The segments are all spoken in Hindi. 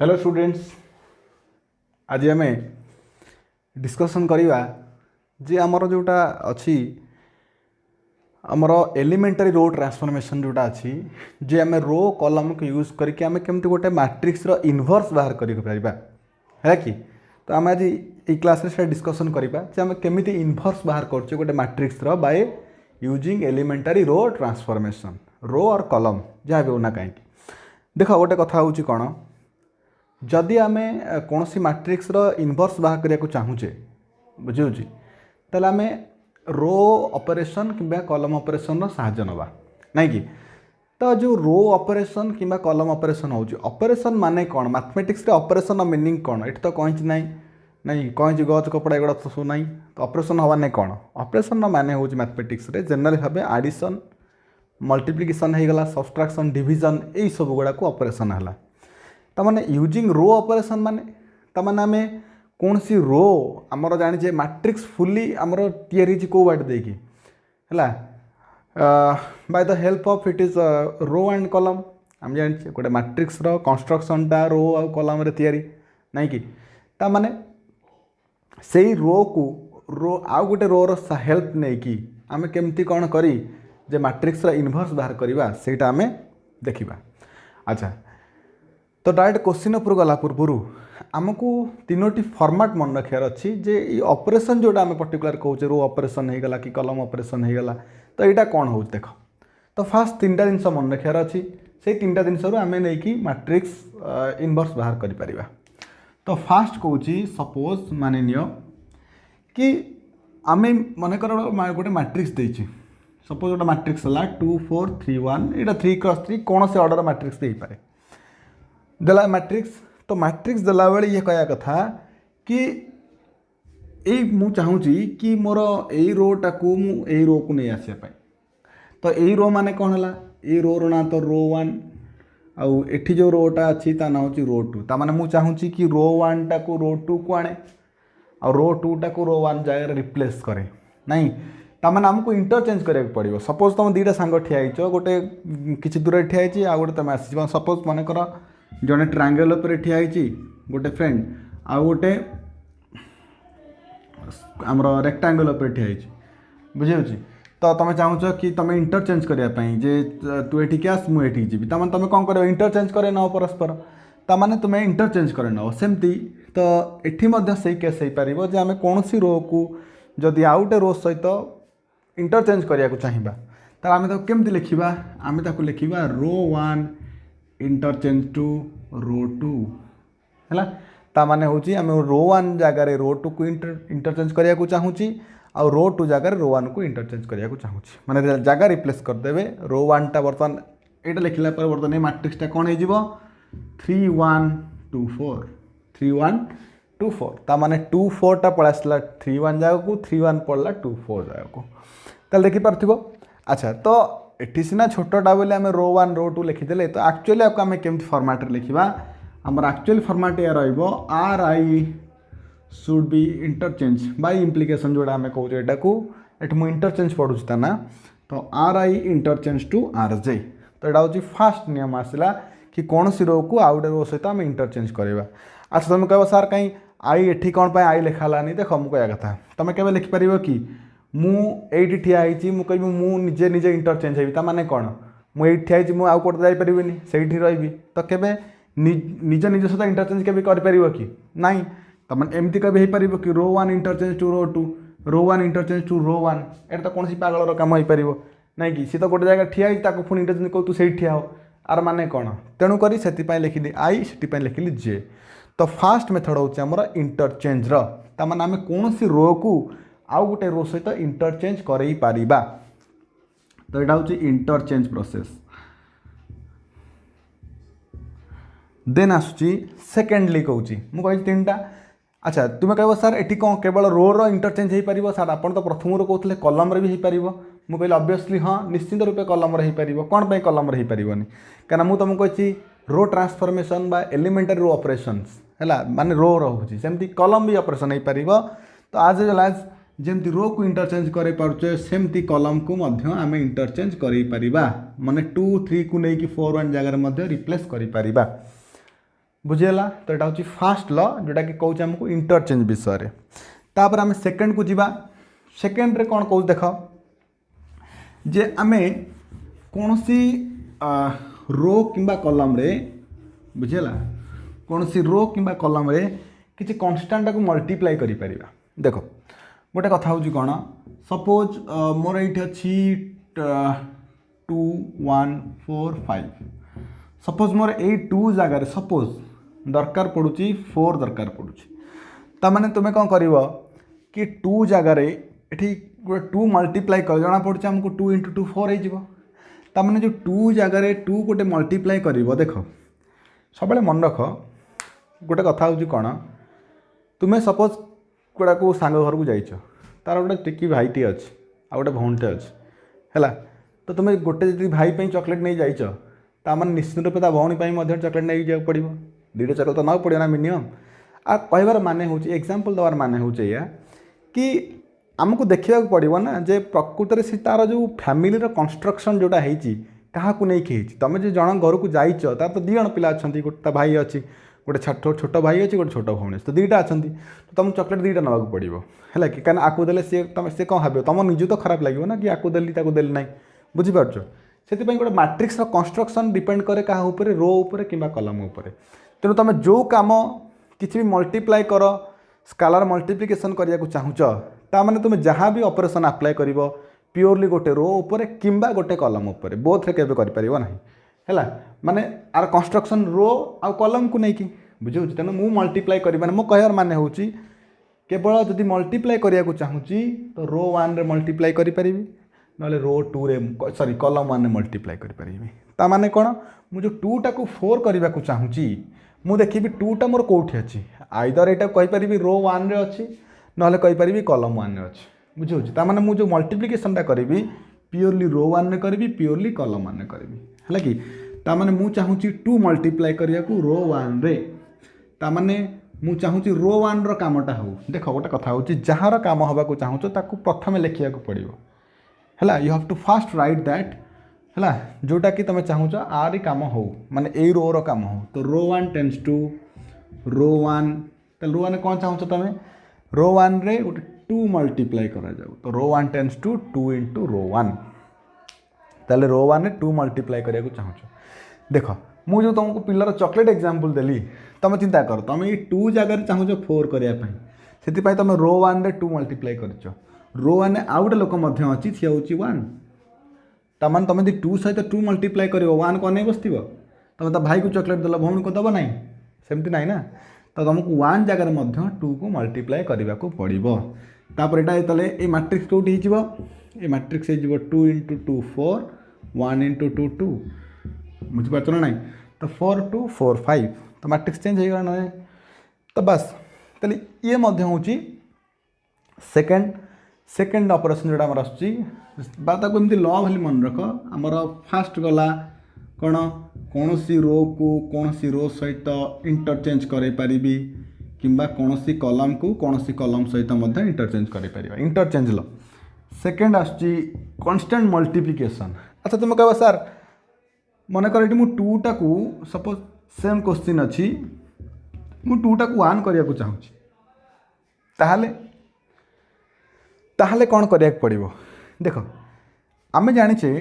हेलो स्टूडेंट्स, आज आम डिस्कसन करवा जे आमर जोटा अच्छी आमर एलिमेंटरी रो ट्रांसफॉर्मेशन जोटा अच्छी जे आम रो कॉलम को यूज करके आम केमती गोटे मैट्रिक्स रो इनवर्स बाहर कर है कि तो आम आज ये क्लास से डिस्कसन करवा जे आम केमिति इनवर्स बाहर कर गोटे matrix row by using elementary row transformation row और कॉलम जहाँ भी होना कहीं देख गोटे कथा हूँ कौन जदि आम कौन सी मैट्रिक्स रो इनवर्स बाहर करने को चाहूचे बुझे ताल आम रो ऑपरेशन कि कॉलम ऑपरेशन साहाय्य नवा नहीं कि तो जो रो ऑपरेशन कि कॉलम ऑपरेशन हो ऑपरेशन माने कौन मैथमेटिक्स रे ऑपरेशन मीनिंग कौन ये तो कहीं ना नहीं कहीं गच कपड़ा एगुड़ा तो सब नहीं तो ऑपरेशन हवा नहीं कौन ऑपरेशन माने हूँ मैथमेटिक्स रे जनरल भाव एडिशन मल्टीप्लिकेशन हो गला सब्सट्रैक्शन डिविजन यही सब गुड़ा को ऑपरेशन है तमाने यूजिंग रो ऑपरेशन माने तमाने आम कौन सी रो आमर जाने मैट्रिक्स फुली आमर तैयारी को वाट देकी है by the help of it is row and column आम जाने गोटे मैट्रिक्स रो कंस्ट्रक्शनटा रो आ कॉलम रे तैयारी नहीं कि तामाने से रो को रो आउ गोटे रो रो हेल्प नहीं कि आम केमती कौन करी जे मैट्रिक्स रो इनवर्स बाहर करवा सेटा आम देखा। अच्छा तो डायरेक्ट क्वेश्चन उपर गला पूर्व आमको तीनोटी फॉर्मेट मन रखार अच्छी जे ये ऑपरेशन जोटा आम पर्टिकुलर कहूचे रो ऑपरेशन हो गला कि कॉलम ऑपरेशन हो गला तो यहाँ कौन हो देख तो फास्ट तीन टा जिनस मन रखार अच्छी से तीन टा जिनस आम नहीं मैट्रिक्स इनवर्स बाहर कर तो फास्ट कौच सपोज मान नियो कि आम मनकर गोटे मैट्रिक्स देछि सपोज गोटे मैट्रिक्स है 2 4 3 1 यहाँ 3x3 कौन से ऑर्डर मैट्रिक्स दे पारे देला मैट्रिक्स तो मैट्रिक्स देला बेले ये कहया कथा कि यही मु चाहूँगी कि मोर यही रोटा को यही रो को नहीं आसिया पाई तो यही रो माने कौन है ये रो ना तो रो 1 आउ एठी जो रोटा अच्छी ता ना हूँ रो 2 ता माने मु चाहूँगी कि रो 1 टा को रो 2 को आने और रो 2 टा को रो 1 जगह रिप्लेस करे नहीं ताମାନେ आमको इंटरचेंज करा पड़ो सपोज तुम दुईटा सांग ठियाच गोटे किसी दूर ठियाई आ गोटे तुम आस सपोज मनकर जड़े ट्रायंगल उपर ठियाई गोटे फ्रेंड आउ गोटे आमर रेक्टांगल उपर ठियाई बुझे तो तुम चाहूच कि तुम इंटरचेंज करने जे तू ये आस मुझे जी तुम कौन कर इंटरचेंज करे न परस्पर ताने तुम्हें इंटरचेंज करे न सेमती तो ये से केस हो पार जे आम कौन सी रो को जदि आउ गोटे रो सहित इंटरचेंज करने को चाहिए तो आम केमती लिखा आम लिखा रो 1 इंटरचेंज टू रो 2 है ताने हूँ आम रो 1 जगार रो 2 को इंटरचेंज करने को चाहूँगी आ रो 2 जगार रो 1 को इंटरचेंज करने को चाहूँगी माने जगह रिप्लेस करदे रो 1 टा बर्तमान यहाँ लिखला बर्तमान मैट्रिक्सटा कौन हो 3 1 2 4 3 1 2 4 ताने 2 4 टा पड़ा 3 1 जगह को 3 1 पड़ा 2 4 जगह को ताल देखिपार। अच्छा तो ये सीना छोटा बोले आम रो 1 रो 2 लिखिदे तो एक्चुअली आपको आम केमती फॉर्मेट लिखा आमर एक्चुअल फॉर्मेट या R I should be interchange by implication जोड़ा आम कहूँ यहाँ को ये मुझे इंटरचेंज पढ़ुता ना तो R I interchange to R J तो यहाँ हूँ फास्ट नियम आसला कि कौन सी रो को आउ गोटे रो सहित आम इंटरचेंज करवा। अच्छा तुम कह सार कहीं आई एठी कौन पर आई लिखालानी देख मुझे कहया कथा तुम के लिखिपर कि मुझे ठियाई मुझे निजे निजे इंटरचेंज होगी ताने कौन मुझे ठियाई मुझे आउ कौटे जापरि से रही तो केवे निज निज सहित इंटरचेंज के कर कि नाई तमें एमती कभी हो कि row 1 interchange to row 2 row 1 interchange to row 1 ये तो कौन पागल कम हो पार नाई कि सी तो गोटे जगह ठियाई पुणी इंटरचेंज कर तू से ठिया हो आर माने कौन तेणुक से लिखिली आई से लिखिली जे तो फास्ट मेथड हूँ आमर इंटरचेंज ताने आम कौन सी रो को आउ गोटे रो सहित इंटरचेंज करई पारिबा तो यहाँ हूँ इंटरचेंज प्रोसेस। देन आसुची सेकेंडली कहूँ मुझे तीन टा। अच्छा तुम्हें कह सार ये कौन केवल रो रो इंटरचेंज हो पार सार आप प्रथम रो कहते कलम भी हो पार मुझे कहली ऑब्वियसली हाँ निश्चित रूपे कलम हो पार कौन पर कलम हो पारनी कहीं मुझे तुमको कही रो ट्रांसफॉर्मेशन बा एलिमेंटरी रो ऑपरेशंस है माने रो रोचे सेमती कलम भी ऑपरेशन हो पार तो आज वेल एज जमती रो को इंटरचेंज कर पारे सेमती कलम को आम इंटरचेंज कर माने 2 3 को लेकिन 4 1 जगह रिप्लेस कर। बुझीगला। तो यहाँ हूँ फास्ट ल जोटा कि कौच आमको इंटरचेंज विषय। तापर आम सेकेंड को जीवा। सेकेंड रे कौन कौच देख जे आमे कौन सी रो किंबा कलम रे बुझीगला कौन सी रो किंबा कलम रे किसी कन्स्टांट को मल्टीप्लाई करि परिबा। देखो गोटे कथा हूँ कौन सपोज मोर ये अच्छी 2 1 4 5 सपोज मोर यही 2 जगार सपोज दरकार पड़ुची 4 दरकार पड़ुची तामाने तुम्हें कौन कर कि 2 जगार ये 2 मल्टीप्लाई कर जना पड़े आमको 2 × 2 4 हो जो 2 जगार 2 गोटे मल्टीप्लाई कर देख सब मन रख गोटे कथा हूँ कौन तुम्हें सपोज गोटा को सांग घर को जाइछ तार गोटे टिकी भाईटे अच्छे आ गोटे भौणटे अच्छे है तो तुम्हें गोटे जी भाई चॉकलेट नहीं जाइछ तामान निश्चित रूप भौणी चॉकलेट नहीं जाए पड़ो 2टा चॉकलेट तो ना पड़े ना मिनिमम आ कहबार माने हूँ एग्जांपल देवार माने हूँ या कि आमको देखा पड़ो ना जे प्रकृत में से तार जो फैमिली कंस्ट्रक्शन जोटा होती क्या नहीं तुम जो जन घर को जाइछ तार तो 2 जन पिला अच्छा गोटे भाई अच्छी गोटे छोट भाई अच्छी गोटे छोट भौणी तो 2टा अच्छा तो तुम चॉकलेट 2टा ना पड़ो है कि कहीं आकु देले सी तुम से कौन भाव तुम निज तो खराब लगे ना कि आकु देली देली ना बुझीपार से गोटे मैट्रिक्स कंस्ट्रक्शन डिपेंड करे क्या ऊपर रो उपर कि कलम उपर तेणु तुम जो कम किसी भी मल्टीप्लाई कर स्केलर मल्टीप्लिकेशन करने को चाहूच ताने तुम जहाँ भी ऑपरेशन अप्लाई कर प्योरली गोटे रो उपर किंबा गोटे कलम उपर बोथ रे केबे करि परिबो नाही हैला माने आर कंस्ट्रक्शन रो आ कलम को नहीं कि बुझे तेणु मु मल्टीप्लाई करी माने मो कहर माने होची केवल जदि मल्टीप्लाई करिया को चाहूची तो रो 1 रे मल्टीप्लाई करि परिबी नले रो 2 रे सॉरी कलम 1 रे मल्टीप्लाई करि परिबी ता माने कोन मु जो 2 टा को 4 करबा को चाहूची मु देखिबी 2 टा मोर कोठी अछि आइदर एटा कहि परिबी रो 1 रे अछि नले कहि परिबी कलम 1 रे अछि बुझे होची ता माने मु जो मल्टीप्लिकेशन टा करबी प्योरली रो 1 रे करबी प्योरली कलम 1 रे करबी है कि ता माने मु चाहूची 2 मल्टीप्लाई करिया को रो 1 रे ता माने मु चाहूची रो 1 रो कामटा हो देख गोटे कथा होची जहार काम हवा को चाहूचो ताकू प्रथमे लिखिया को पड़िबो हैला you have to fast write that हैला जोटा कि तुम चाहूच आर काम हो माने ए रो रो काम हो तो रो 1 टेंस टू रो 1 तो रो 1 कौन चाहूच तुम रो 1 रे गोटे 2 मल्टीप्लाई करा जाऊ तो रो 1 टेंस टू 2 × रो 1 ताले रो 1 रे 2 मल्टीप्लाई करिया को चाहूच देख मु जो तुमको पिलर चॉकलेट एग्जांपल देली तुम चिंता कर तुम ये 2 जगह चाहूच 4 करने से तुम रो 1 रे 2 मल्टीप्लाई कर रो 1 आउ गोटे लोक अच्छी सी हूँ 1 तामान तुम 2 सहित 2 मल्टीप्लाई कर 1 को नहीं बस तुम तो भाई को चॉकलेट देल भौणी को दब ना सेमती ना ना तो तुमको 1 जगह 2 को मल्टीप्लाई करने को पड़ो तापर यहाँ ये मैट्रिक्स कौटी ये मैट्रिक्स हो 2 × 2 4 1 × 2 2 बुझीपार ना ना तो 4 2 4 5 तो मैट्रिक्स चेंज हो गला ना तो बस ताली ये हूँ सेकेंड ऑपरेशन जोड़ा आमर आसमती ल भाई मन रख आमर फास्ट गला कौन कौन सी रो को कौन सी रो सहित इंटरचेंज कर पारिबी किंबा कौन सी कलम को कौन सी कलम सहित इंटरचेंज कर पारिबा इंटरचेंज ल सेकेंड आसची कांस्टेंट मल्टीप्लिकेशन अच्छा तुम कह सर मन कर ये 2 टा को सपोज सेम क्वेश्चन अच्छी मु 2 टा को 1 करने को चाहूँगी ताहले कौन करिया पड़ो देख आम जाचे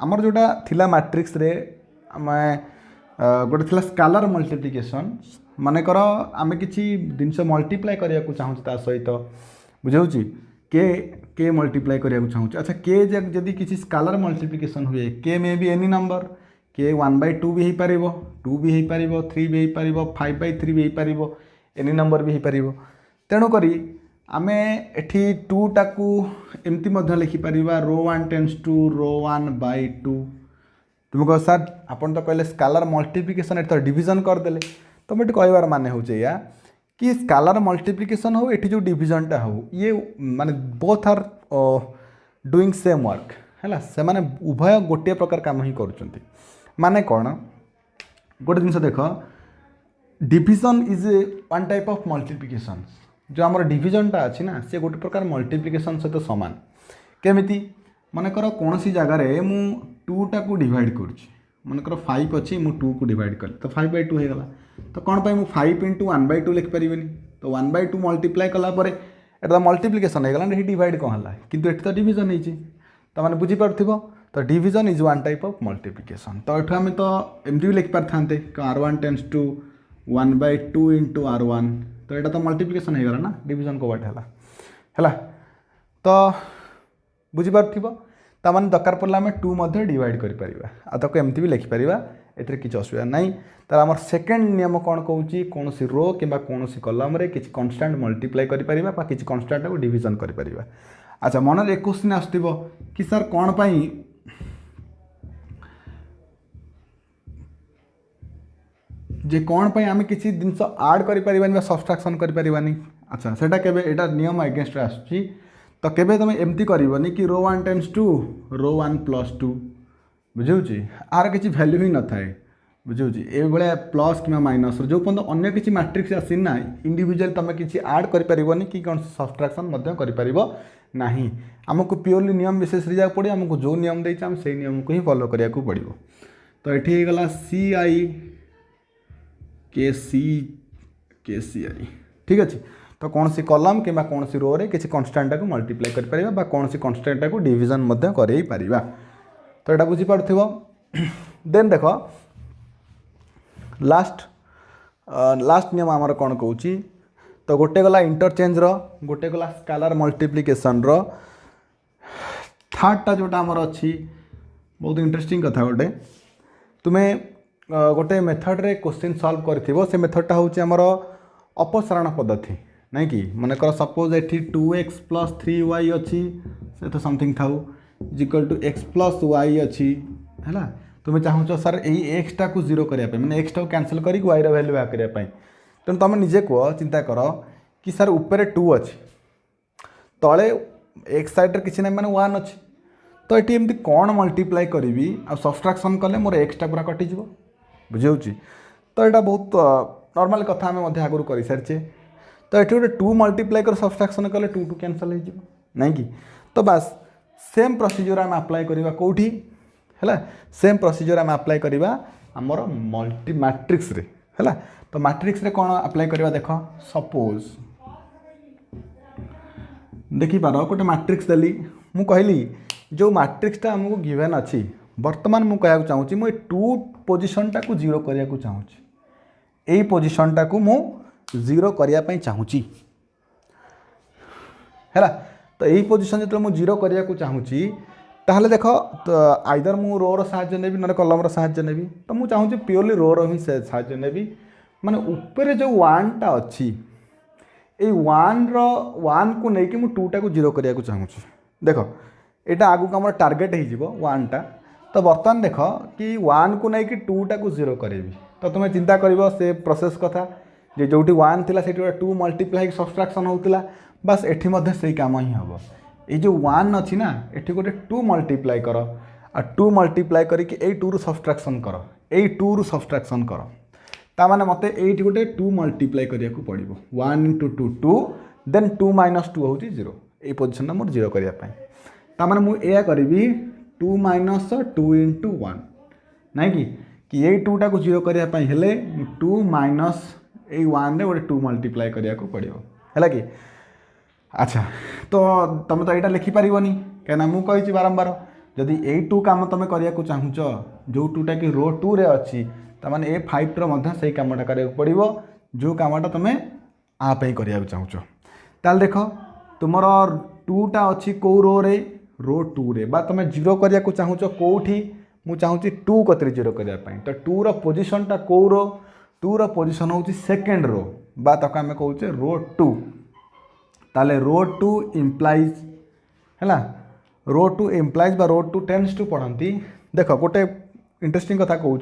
आमर जोटा थिला मैट्रिक्स रे आम गोटे थिला स्केलर मल्टीप्लिकेशन मानेकर आम किसी जिनस मल्टीप्लाई करिया को चाहूँ ता सहित बुझे के मल्टीप्लाई करिया को चाहूँ अच्छा के जदि किसी स्केलर मल्टीप्लिकेशन हुए के मे बी एनी नंबर के 1/2 भी हो पार 2 भी हो पार 3 भी हो पार 5/3 भी हो पार एनी नंबर भी हो पार तेणुक आमे एठी 2 टाकू एमती मध्य लिखिपर रो 1 टेंस टू रो 1/2 तुम कह सर आपन तो कहले स्केलर मल्टीप्लिकेशन एट डिविजन करदेले तो मुझे कहबार माने हो कि स्केलर मल्टीप्लिकेशन हो एठी जो डिविजनटा हो ये माने both are doing same work है से माने उभय गोटे प्रकार काम ही करुँच माने कौन गोटे जिनस देख division is one type of multiplication जो आमर डिविजनटा अच्छी ना से गोटे प्रकार मल्टीप्लिकेशन सहित सामान केमिति मनकर कौन सी जगार मु 2 टा को डिवाइड कर मनकर 5 अच्छी मु 2 को डिवाइड कल तो 5/2 हो गला तो कौन पाई 5 इंटू 1/2 लिखिपारे तो 1/2 मल्टीप्लाई कलापर एटा मल्टीप्लिकेसन हो गला डिवाइड कौन है किंतु एटी तो डिविजन होती तो मैंने बुझीपार तो division is one type of multiplication तो ये आम तो एमती भी लिखिपार था R1 tends to 1/2 into R1 तो यहाँ तो मल्टीप्लिकेशन हो गला ना डिविजन को बाटे है तो बुझीपार ताने दरकार पड़े आम 2 डिवाइड कर एमती भी लिखिपर ए किसी असुविधा ना तार आम सेकेंड नियम कौन कौन कौन रो कि कौन कलम रे किसी कन्स्टांट मल्टीप्लाई कर किसी कन्स्टांट को डिविजन कर। अच्छा मन एक क्वेश्चन आसो कि सर कौन पाई जे कौन पाई आम किसी जिनस आड कर सब्सट्राक्शन कर। अच्छा सेटा केबे एटा नियम अगेंस्ट आसुची तो केबे तुम एमती करबनी कि row 1 tends to row 1 plus 2 बुझे आर किसी वैल्यू ही न थाए बुझे ये भाया प्लस कि माइनस जो पर्यटन अन्य किसी मैट्रिक्स आसीना ना इंडिविजुअल तुम किसी आड कर कि कौन सब्सट्राक्शन कर ना आमको प्योरली नियम विशेष जाक पड़े आमको जो नियम देते आम से नियम को ही फॉलो करा पड़ो। तो ये गला CI KCI ठीक अच्छे तो कौन सी कलम कि कौन सी रो रे किसी कन्स्टांटा को मल्टीप्लाई कर कौन सी कन्स्टांटा को डिविजन कर तो यहाँ बुझीपार देन देख लास्ट नियम आमर कौन कौन तो गोटे गला इंटरचेंज गोटे गला स्केलर मल्टीप्लिकेशन थर्डटा जोटा आमर अच्छी बहुत इंटरेस्टिंग कथा गोटे तुम्हें गोटे मेथड रे क्वेश्चन सॉल्व कर से मेथडटा हूँ आमर अपसारण पद्धति नहीं कि मनकर सपोज ये 2x प्लस 3y अच्छी से तो समथिंग था equal to x plus y अच्छी है तुम्हें चाहूँ सर यही एक्सटा को जीरो करने मैंने एक्सटा को कैंसल कर y वैल्यू बाहर करने तेणु तुम निजे कह चिंता कर कि सर ऊपर 2 अच्छी तले एक्स साइड्रे किसी ना मैंने 1 अच्छी तो ये एमती कौन मल्टीप्लाई करी आ सब्सट्राक्शन कले मोर एक्सटा पूरा कटिज बुझे तो यहाँ बहुत नॉर्मल कथा आम आगुरी कर सारी तो ये गोटे 2 मल्टीप्लाई कर सब्सट्राक्शन कले 2 2 कैंसल हो नहीं कि तो बस सेम प्रोसीजर आम अप्लाई करवा कौटी है सेम प्रोसीजर आम अप्लाई करवा आमर मल्टी मैट्रिक्स रे है तो मैट्रिक्स रे कौन अप्लाई करवा देख सपोज देखिपार गोटे मैट्रिक्स देली मु कहली जो मैट्रिक्सटा आमको गिवन अच्छी बर्तमान मुझे कहना चाहूँगी मुझे 2 पोजिशनटा को जीरो करने को चाहूँगी यही पोजिशनटा को मु जीरो करने चाहूँगी है तो यही पोजिशन जो मुझे जीरो करने को चाहूँगी ताहले देख तो आइदर मु रो साहाय्य नेबी ना कलम साहाय्य नेबी तो मुझे चाहूँगी प्योरली रो ही साहाय्य नेबी माने ऊपर जो 1टा अच्छी ये 1 को लेकिन मुझे 2टा को जीरो करने को चाहूँगी देख यहाँ आगू आम टार्गेट हो 1टा तो बर्तमान देख कि 1 को लेकिन 2टा को जीरो करी तो तुम्हें चिंता कर से प्रोसेस कथा जे जोटी 1 थिला सेठी 2 मल्टीप्लाई सब्सट्राक्शन होतिला बस एठी मध्ये सही काम ही हम ये जो 1 अच्छी ना एठी गोटे 2 मल्टीप्लाई कर आ 2 मल्टीप्लाई करके 2 रु सब्सट्राक्शन कर 2 रु सब्सट्राक्शन कर तामाने मते एठी गोटे 2 मल्टीप्लाई करिया को पड़िबो 1 इंटू 2 2 देन 2 माइनस 2 होची 0 ए पोजीशन मोर 0 करिया पई तामाने मु एया करबी 2 माइनस 2 इंटू 1 नहीं कि ये 2टा को 0 करिया पई हेले 2 माइनस ए 1 रे गोटे 2 मल्टीप्लाई करिया को पड़िबो हैला कि अच्छा तो तुम तो यहाँ लिखिपार कहीं मुझे कही बारंबार जदि यही 2 काम तुम करने को चाहूँ जो 2टा कि रो 2 रे अच्छी तमें ए 5 रे कमटा करा पड़ो जो कमटा तुम आपे करने चाहूँ ताल देख तुम 2टा अच्छी कौ रो 2 रे बा तुम जीरो करने को चाहूँ कौटी मुझे चाहूँगी 2 कतरे जीरो करने तो 2 रो पोजीशनटा कौ रो 2 रो पोजीशन हूँ सेकेंड रो बा ताको आम कहे रो 2 ताले रो 2 इम्प्लाइज है रो 2 इम्प्लाइज बा रो 2 टेन्स टू पढ़ती देख गोटे इंटरेस्टिंग कथा कहूँ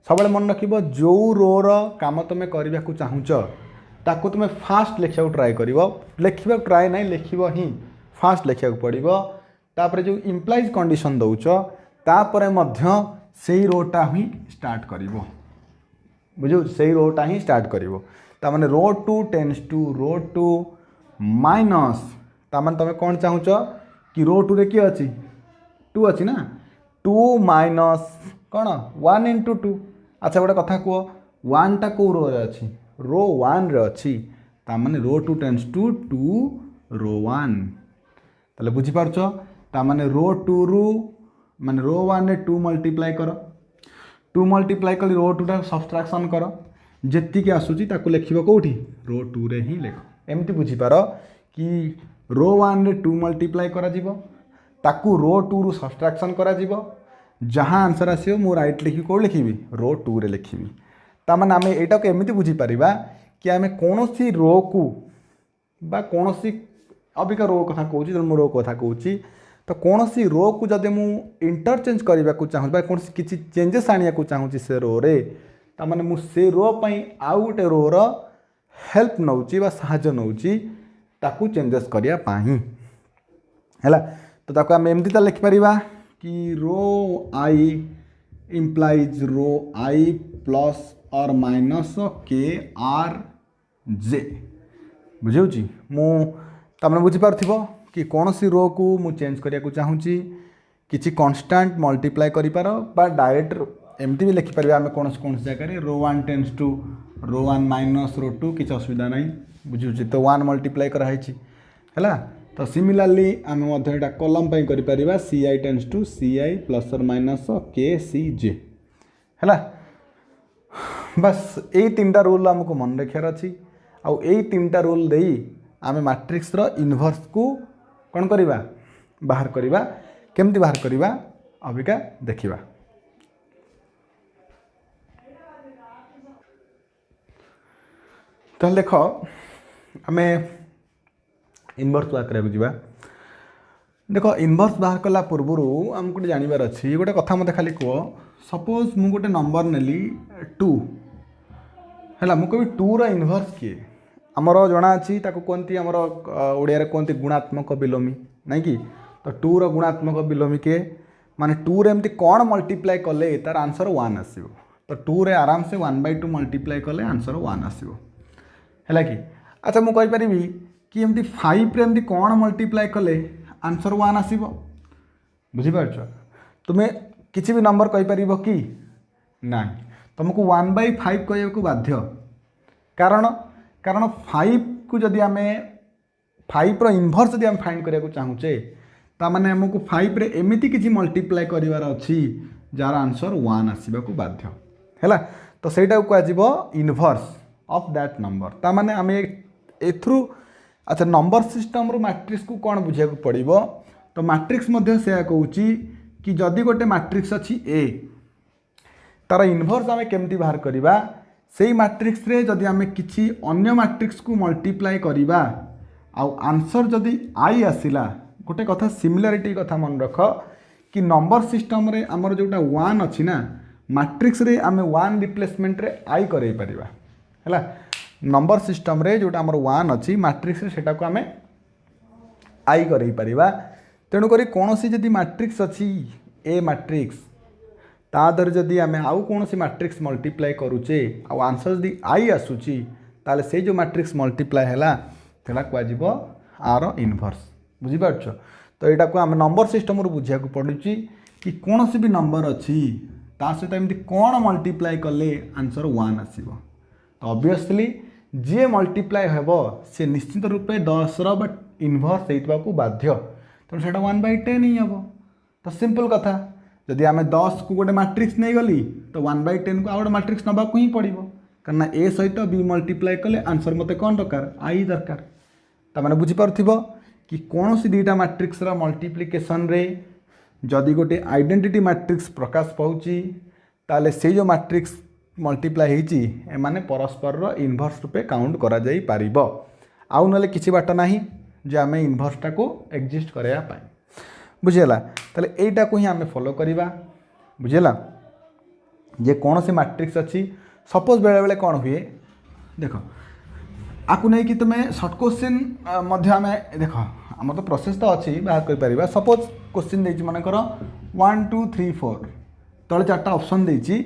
सब मन रख जो रोर काम तुम करने को चाहूँ ताको तुम फास्ट लिखा ट्राए कर लिखा ट्राए ना लिख ही फास्ट लिखा पड़ो तापर जो इम्प्लाइज कंडीशन दौच तापर से रोटा ही स्टार्ट कर बुझे से रोटा ही स्टार्ट कर ताने रो 2 टेन्स टू रो 2 माइनस तामान तुम कौन चाहूँ कि रो 2 रे किए अच्छी 2 अच्छी ना 2 माइनस कौन 1 इंटू 2 अच्छा गोटे कथा कह वन टा को रो रे अच्छी रो वन रे अच्छी तामाने row two tends to two row one ताले बुझीपार तामाने रो टू रु माने रो वन रे टू मल्टीप्लाई कर टू मल्टीप्लाई कर रो टू टा सब्सट्रैक्शन कर जेतिकी आसूची ताकू लिखिबो कोठी रो टू रे ही लिख एमती बुझीपार कि रो वन रे टू मल्टीप्लाई करा जीवो ताकू रो टू रु सब्सट्रैक्शन करा जीवो जहाँ आंसर आसियो मु राइट लिखि को लिखिबी रो टू रे लिखिबी तामाने आमे एटा को एमती बुझी परिबा कि आमे कोनोसी रो को बा कोनोसी अबिका रो कथा कहूची जब मु रो कथा कहूची तो कोनोसी रो को जदि मु इंटरचेंज करबा को चाहू बा कोनोसी किछि चेंजेस आनिया को चाहूची से रो रे तामाने मु से रो पई आउ गोटे रो रो हेल्प नउची बा सहायता नउची ताकू चेंजेस करिया पाही हैला तो ताकू आमे एमती ता लिख परिबा कि रो आई इम्प्लाइज रो आई प्लस और माइनस के आर जे बुझे मु तमने बुझीपार कि कौन सी रो को मु चेंज करिया चाहूँगी किसी कांस्टेंट मल्टीप्लाई करिपार बा डायरेक्ट एमती भी लिखिपर आम कौन सी जगह row one tends to row one minus row two किसी असुविधा ना बुझे तो वन मल्टीप्लाई कराई है तो सिमिलारली आम कलम कर C I tends to C I plus और माइनस के सी जे है बस यही तीन टा रूल आमको मन रखार अच्छी आउ यही तीन टा रूल दे आम मैट्रिक्स रो इनवर्स को कौन करवा बाहर करवा केमती बाहर करवा अबिका देखिबा तो देख आम इनवर्स बाहर करा जा देख इनवर्स बाहर कला पूर्व आमको गोटे जानवर अच्छी गोटे कथा मत खाली कह सपोज मु गोटे नंबर नेली 2 है मुझे कभी 2 रो इनवर्स किए आमर जना अच्छी कहती आमर ओडिया कहती गुणात्मक विलोमी नहीं कि तो 2 रो गुणात्मक विलोमी के माने 2 रे एमती कौन मल्टीप्लाई कले तार आंसर 1 आसो तो 2 रे आराम से 1/2 मल्टीप्लाई कले आंसर 1 आसो है कि अच्छा मुझे कहीपरि कि एमती 5 रे एमती कौन मल्टीप्लाई कले आंसर 1 आसो बुझीपार तुम्हें किसी भी नंबर कहीपर कि ना तुमको 1/5 कहू बाध्य कारण कारण 5 को जदि आम 5 रो इनवर्स जदि आम फाइंड करिया चाहूचे तामाने हमको 5 रे एमिति किछि मल्टीप्लाई करिवार अछि जार आंसर 1 आसीबा को बाध्य हैला तो सेटा को आजिबो इनवर्स ऑफ दैट नंबर तामाने आम एथ्रु अच्छा नंबर सिस्टम रो मैट्रिक्स को कौन बुझिया को पड़िबो तो मैट्रिक्स मध्य से कहूची कि जदि गोटे मैट्रिक्स अच्छी ए तार इनवर्स आम केमती बाहर करवा से मैट्रिक्स रे जदि आम किसी अन्य मैट्रिक्स को मल्टीप्लाई करवा आउ आंसर जदि आई आसिला गोटे कथा सिमिलारिटी कथा मन रख कि नंबर सिस्टम रे आमर जोटा 1 अच्छी ना मैट्रिक्स रे आम 1 रिप्लेसमेंट रे आई करई परिबा हैला नंबर सिस्टम रे जोटा आमर 1 अच्छी मैट्रिक्स रे सेटा को आम आई करई परिबा तेणुक कौन सी जदि मैट्रिक्स अच्छी ए मैट्रिक्स तादर जदि आम आउ कौन सी मैट्रिक्स मल्टीप्लाई करुचे आउ आंसर जदि आई आसूची ताले से जो मैट्रिक्स मल्टीप्लाई हैला तेला कह आर इनवर्स बुझीपार तो यहाँ को आम नंबर सिस्टम रू बुझा पड़ुची कि कौन सी भी नंबर अच्छी ता सहित एमती कौन मल्टीप्लाई कले आंसर 1 आसीबो तो ऑब्वियसली जी मल्टीप्लाई हेबो से निश्चित रूपे 10 रो बट इनवर्स होइतबा को बाध्य तो सेटा 1/10 ही हम तो सिंपल कथा जदि आम 10 को गोटे मैट्रिक्स नहीं गली तो 1/10 को आउ गोटे मैट्रिक्स नवा को ही पड़ो कहीं ए सहित बी मल्टीप्लाई कले आंसर मत कौन दरकार आई दरकार ताने बुझीपार कि कौन सी दुईटा मैट्रिक्स रा मल्टीप्लिकेशन रे जदि गोटे आइडेंटिटी मैट्रिक्स प्रकाश पाउची ताले से जो मैट्रिक्स मल्टीप्लाई होती एमाने परस्पर रो इनवर्स रूपे काउंट करा जाई पारिबो आउ नले किछि बाट नाही जे आम इनवर्सटा को एक्जिस्ट कराया पाए बुझेला ताले एटा को ही आम फॉलो करिबा बुझेला जे कौन से मैट्रिक्स अच्छी सपोज बेले बेले कौन हुए देख आपको नहीं कि तुम्हें सर्ट क्वेश्चन मध्य आम देख आम तो प्रोसेस तो अच्छी बाहर कर पारिबा सपोज क्वेश्चन देछि मानकर 1 2 3 4 तले 4टा ऑप्शन देछि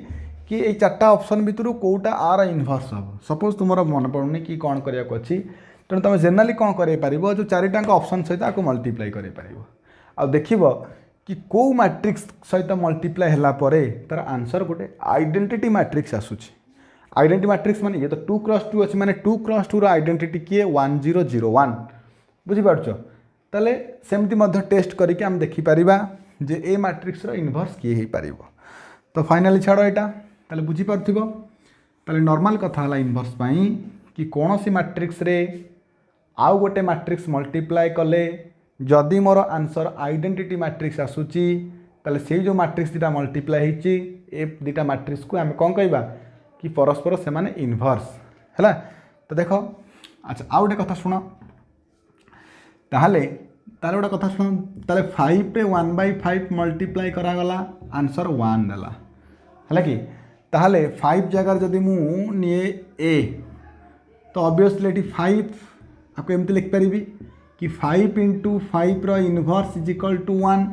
कि ये 4टा ऑप्शन भितर कोटा आर इनवर्स हम सपोज तुम मन पड़ुनी कि कौन करिया को अछि तेणु तुम जेनराली कौन कर पारिबो जो 4टाक ऑप्शन सहित आपको मल्टीप्लाई कर पारिबो आ देखिबो कि कौ मैट्रिक्स सहित मल्टीप्लाई होला परे तार आंसर गोटे आइडेंटिटी मैट्रिक्स आसुछि आइडेंटिटी मैट्रिक्स माने ये तो 2x2 अच्छे माने 2x2 आइडेंटिटी किए 1001 बुझीपार ताले सेमती मध्य टेस्ट करके आम देखिपर जे ए मैट्रिक्स इनवर्स किए हो पार तो फाइनाली छाड़ यहाँ ताले बुझीपार ताले नॉर्मल कथा है इनवर्स पाई कि कौन सी मैट्रिक्स रे आउ गोटे मैट्रिक्स मल्टीप्लाए कले जदि मोर आंसर आइडेंटिटी मैट्रिक्स आसूची ताले से जो मैट्रिक्स दुटा मल्टीप्लाए होती ए दुटा मैट्रिक्स को आम कौन कहवा कि परस्पर से माने इनवर्स है तो देख अच्छा आउ गोटे कथा शुण ताहले गोटे कथा शुण ताले 5 रे 1/5 मल्टीप्लाए करागला आंसर 1 देला है कि ताहले 5 जगह जदि मु निए ए तो ऑब्वियसली ये 5 आपको एमती लिखिपारि कि 5 × 5 इनवर्स इज इक्वल टू 1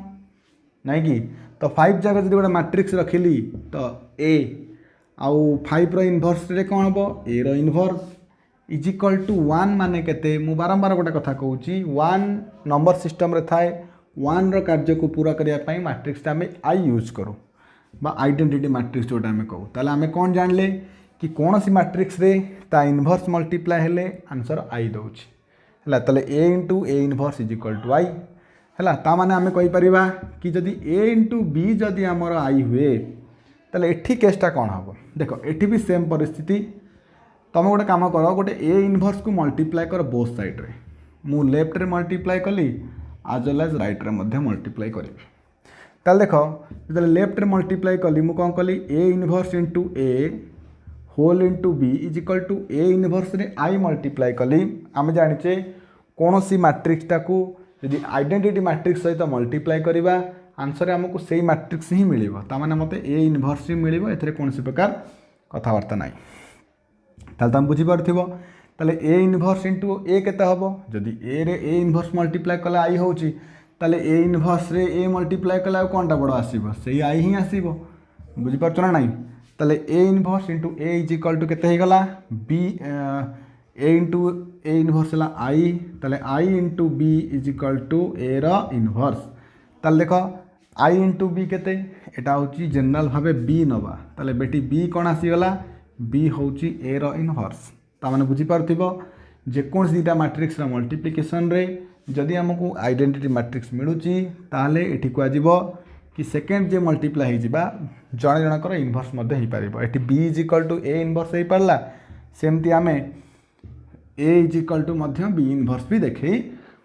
नहीं कि तो 5 जगह जब गोटे मैट्रिक्स रखिली तो ए आउ 5 इनवर्स रे कौन हम A inverse is equal to 1 माने केते मु बारंबार गोटे कथा कहूँ 1 नंबर सिस्टम रे थाए 1 कार्य को पूरा करने मैट्रिक्स आम आई यूज करूँ बा आइडेंटिटी मैट्रिक्स जोटा आम कहूँ ताले आम कौन जानले कि कौन सी मैट्रिक्स रे ता इनवर्स मल्टीप्लाए हेले आंसर आई दौची है ताले A into A inverse is equal to I है ता माने आम कहीपर कि जदि ए इंटू बी जदि आमर आई हुए ताले एठी केसटा कौन हम देख एठी भी सेम परिस्थिति तुम गोटे कम कर गोटे ए इनवर्स को मल्टीप्लाए कर बोथ साइड रे मु लेफ्ट रे मल्टीप्लाए कली आज वेल एज राइट रे मध्य मल्टीप्लाए करी ताल देख जो लेफ्ट रे मल्टीप्लाए कली मु कौन कली A inverse into A whole into B is equal to A inverse रे आई मल्टीप्लाए कली आम जाचे कौन सी मैट्रिक्सटा को यदि आइडेंटिटी मैट्रिक्स सहित मल्टीप्लाए करवा आंसर आमको से मैट्रिक्स ही मिल ताने मत ए इनवर्स ही मिल कौन प्रकार कथबार्ता ना तुम बुझीपार ताले ए इनवर्स इंटू ए केते हम जदि ए रे ए इनवर्स मल्टीप्लाए कले आई होची ताले ए इनवर्स रे ए मल्टीप्लाए कले कौनटा बड़ आसीबो से आई ही आसीबो बुझीपार ना नहीं ताले A inverse into A is equal to केते गला B A into A inverse है आई ताले I into B is equal to A रो इनवर्स ताले देख आई इंटू बी केते एटा होची जनरल भावे बी नवा ताले बेटी बी कौन आसीगला बी होची ए रो इनवर्स ताने बुझीपारुथिबो जेकोसी दुटा मैट्रिक्स रा मल्टीप्लिकेशन रे जदि हमको आइडेंटिटी मैट्रिक्स मिलूची ताहले एठी को आजिबो कि सेकेंड जे मल्टीप्लाई हो जड़े जनकर इनवर्स हो पार ये B is equal to A inverse हो पारा सेमती आम A is equal to B inverse भी देखे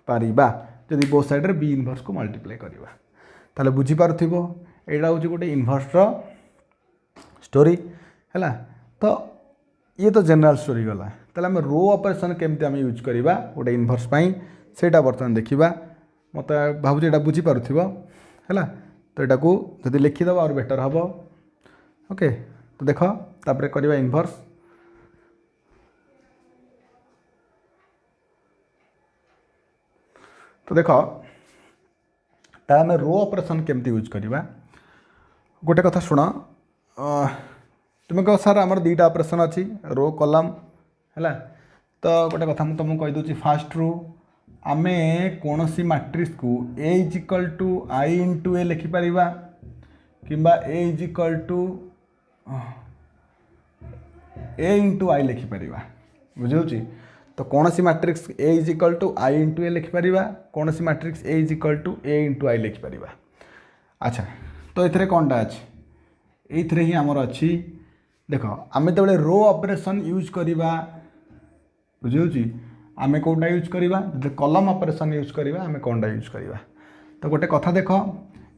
पारिबा जदि बोथ साइड रे बी इनवर्स को मल्टीप्लाई करवा ताले बुझीपारुथिबो एटा होची गोटे इनवर्स रो स्टोरी है तो ये तो जनरल स्टोरी गला ताले आम रो ऑपरेशन केमती आम यूज करवा गोटे इनवर्स पाई सेटा बर्तमान देखा मत भावुँ एटा बुझीपारुथिबो है तो यहाँ को जब लिखिदेव और बेटर हम ओके तो देख तापर करवा इनवर्स तो देख तामें रो ऑपरेशन केमती यूज करवा गोटे कथा शुण तुम कह सर आमर दुईटा ऑपरेशन अच्छी रो कलम है तो गोटे कथा मुझे तुमको कहीदे फास्ट रू आमे कौन सी मैट्रिक्स को A is equal to I into A लिखिपर किंबा A is equal to A into I लिखिपर बुझे तो कौन सी matrix A is equal to I into A लिखिपर कौन सी matrix A is equal to A into I लिखिपर अच्छा तो ये कौनटा अच्छी ये ही आमर अच्छी देख आम जो रो ऑपरेशन यूज करवा बुझे आमे कौटा यूज करवा जो कलम ऑपरेशन यूज करवा आमे कौनटा यूज करवा तो गोटे कथा देख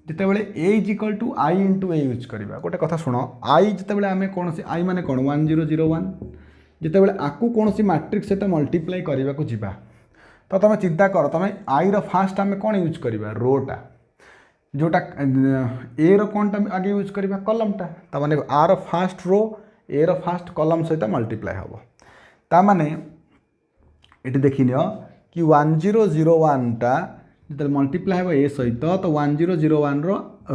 जितेबाला A is equal to I into A use करवा गोटे कथा शुण आई जितेबाला आमे कौन सी आई माने कौन 1001 जितेबाला आकु कौन सी मैट्रिक्स सहित मल्टीप्लाई करने को जीवा तो तुम चिंता कर तुम आई रो फास्ट आमे कौन यूज करवा रोटा जोटा ए रो कौनटा आगे यूज करवा कलमटा ताने आर फास्ट रो ए रो फास्ट कलम सहित मल्टीप्लाई हम ताने ये देखी नि कि 1001 टा जो मल्टीप्लाई हम ए सहित तो 1001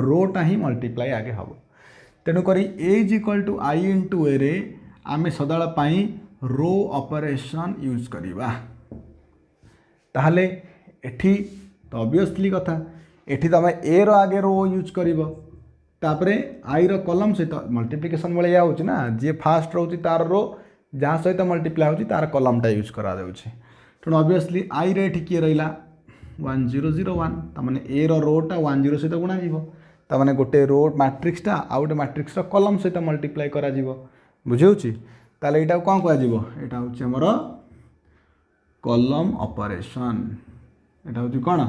रोटा ही मल्टीप्लाई आगे हम तेणुक A is equal to I into A रे आमे सदाला रो ऑपरेशन यूज करवा ताहले एठी तो ऑब्वियसली कथा एठी तुम ए रो आगे रो यूज कर तापर आई कलम सहित मल्टीप्लिकेशन भाई हो ना जी फास्ट रोचे तार रो जहाँ सहित मल्टीप्लाई होची तार कलमटा यूज करा जाउछि तेणु ऑब्वियसली आई रे किए रहा 1001 ताने ए रोटा 10 सहित गुणा जीव ताने गोटे रो मैट्रिक्सटा आ गोटे मैट्रिक्स कलम सहित मल्टीप्लाई करा जीव बुझे ताले एटा कौन कह एटा हूँ आमर कलम ऑपरेशन एटा हूँ कौन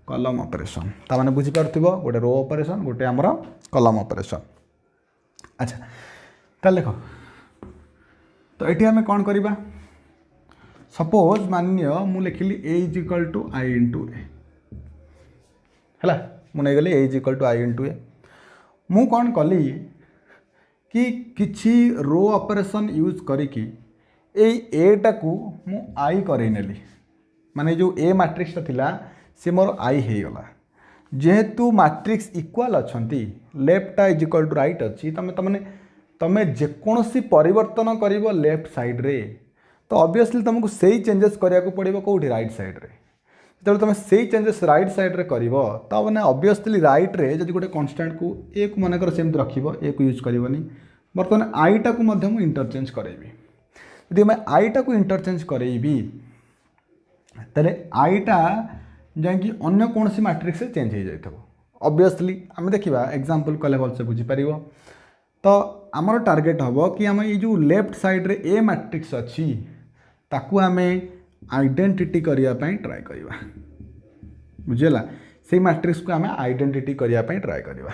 कलम ऑपरेशन ताने बुझीपार गोटे रो ऑपरेशन गोटे आमर कलम ऑपरेशन। अच्छा ताले देख तो ये आम कौन करवा सपोज मान्य मु लिखिली A is equal to I into A है मुझे गली A is equal to I into A मु कौन कली कि किछि रो ऑपरेशन यूज करिकी एटा को मु आई करे नेली माने जो ए मैट्रिक्स थिला से मोर आई हे गला जेहेतु मैट्रिक्स इक्वल अछंती left is equal to right अच्छी तमे जेकोसी परिवर्तन करिवो लेफ्ट साइड रे तो ऑब्वियसली तुमको सही चेंजेस करिया को पड़िबो कोठी राइट साइड रे जब तुम सही चेंजेस राइट साइड रे करिवो तो मैंने ऑब्वियसली राइट रे जदि गोटे कांस्टेंट को ए को मनकर सेमती रखिबो ए को यूज करबनी बर्तमान आईटा को मध्य मु इंटरचेंज करेबी यदि मैं आईटा को इंटरचेंज करेबी तले आईटा जाकि अन्य कौन सी मैट्रिक्स से चेंज हो जाए ऑब्वियसली आम देखा एग्जांपल कले भलसे बुझीपार तो आमर टार्गेट हम कि आम ये जो लेफ्ट साइड रे ए मैट्रिक्स अच्छी ताकू आम आइडेंटिटी करने ट्राए करवा बुझेगा से मैट्रिक्स को आम आइडेंटिटी करने ट्राए करवा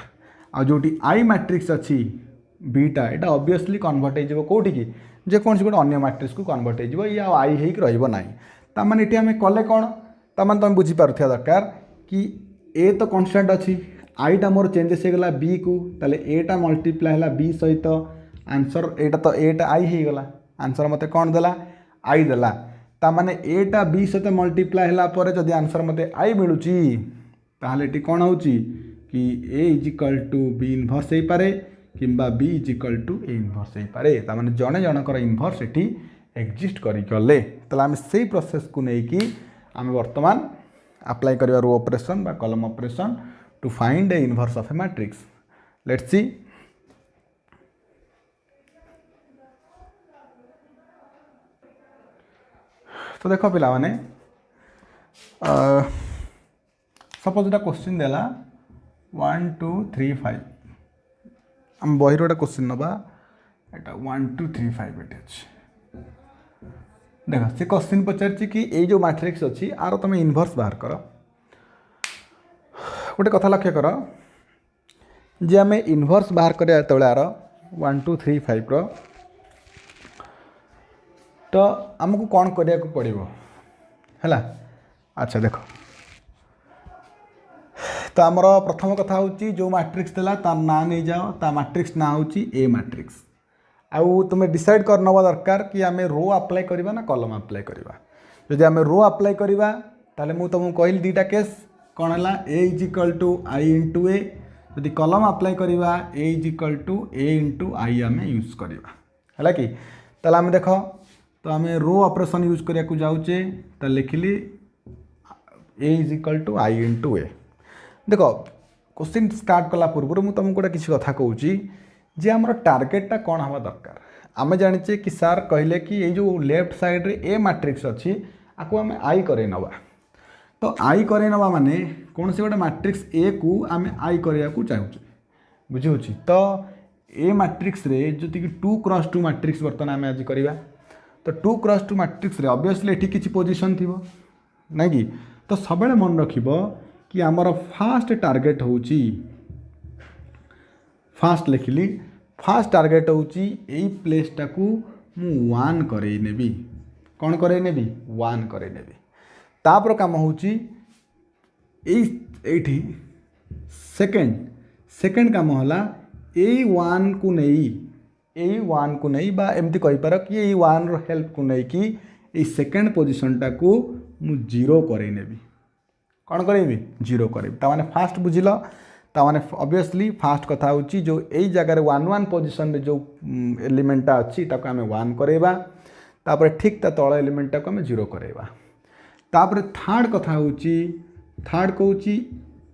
आ जोटी आई मैट्रिक्स अच्छी बीटा यहाँ ऑब्वियसली कन्वर्ट हो कौटी की जेकोसी गोटे अन्य मैट्रिक्स को कन्वर्ट हो ये आई हो ना ताने ये आम कले कौन ताने तुम बुझीपार दरकार कि ए तो कांस्टेंट अच्छी आईटा मोर चेंजेस हो गला बी को ताले एटा मल्टीप्लाई है बी सहित आंसर एटा तो एटा आई हो गला आंसर मते कौन देला आई देला ताने एटा बी सहित मल्टीप्लाई है पर जदि आंसर मते आई मिलूची ताहले एटी कौन होची कि A is equal to B inverse हो पारे किंबा B is equal to A inverse हो पारे ताने जने जनकर इनवर्स एटी एग्जिस्ट करिकले ताले आम से प्रोसेस को लेकिन आम वर्तमान अप्लाई करिया रो ऑपरेशन बा column operation to find A inverse of A matrix let's see तो देखो पिला माने सपोज एटा क्वेश्चन देला 1 2 3 5 हम बहिर गोटे क्वेश्चन नबा एटा 1 2 3 5 एटे अछि देख से क्वेश्चन पचार कि ये जो मैट्रिक्स अच्छी आर तुम इनवर्स बाहर कर गोटे कथा लक्ष्य कर जे आम इनवर्स बाहर कर आर 1 2 3 5 रो तो आमको कौन करिया को पड़िबो हैला। अच्छा देख तो आमर प्रथम कथा होची जो मैट्रिक्स देला तार ना नहीं जाओ ता मैट्रिक्स ना होची ए मैट्रिक्स आउ तुम्हें डिसाइड कर नवा दरकार कि आम रो अप्लाई करवा ना कलम अप्लाई करवा जदि आम रो अप्लाई करवा ताले मु तुमको कहली दीटा केस कौन है A is equal to I into A जदि कलम अप्लाई करवा A is equal to A into I आम यूज करवा है कि ताले आम देख तो आम रो ऑपरेशन यूज करिया को जाऊचे तो लिखिली A is equal to I into A देख क्वेश्चन स्टार्ट कला पूर्व मुझे तुमको गोटे किसी कथा कहूँ जे आमर टार्गेटा कौन हवा दरकार आम जाने कि सार कहले कि ये जो लेफ्ट साइड रे ए मैट्रिक्स अच्छी आपको आम आई करे नवा तो आई करे नवा माने कौन से गोटे मैट्रिक्स ए को आम आई करिया को चाहूँ बुझे तो ए मैट्रिक्स रे जो 2x2 मैट्रिक्स बर्तमान आम आज करवा तो 2x2 मैट्रिक्स रे ऑब्वियसली एठी किछि पोजीशन थिबो ना कि तो सब मन रखिबो कि आमर फास्ट टार्गेट होची फास्ट लिखिली फास्ट टार्गेट होची एई प्लेसटा को मु 1 करे नेबी कौन करे नेबी 1 करे नेबी तापर काम होची एठी सेकंड काम होला एई 1 को नहीं बा एमती कहि पार कि एई 1 रो हेल्प को नहीं कि एई सेकंड पोजीशनटा को मु 0 करे नेबी कौन करेबी 0 करेबी तामाने फास्ट बुझिल तामाने ऑब्वियसली फास्ट कथा होची जो एई जगह रे 1 1 पोजीशन रे जो एलिमेंटा अच्छी ताको आमे 1 करेबा तापर ठीक ता तळ एलिमेंटा को आमे 0 करेबा तापर थर्ड कथा होची थर्ड कहूची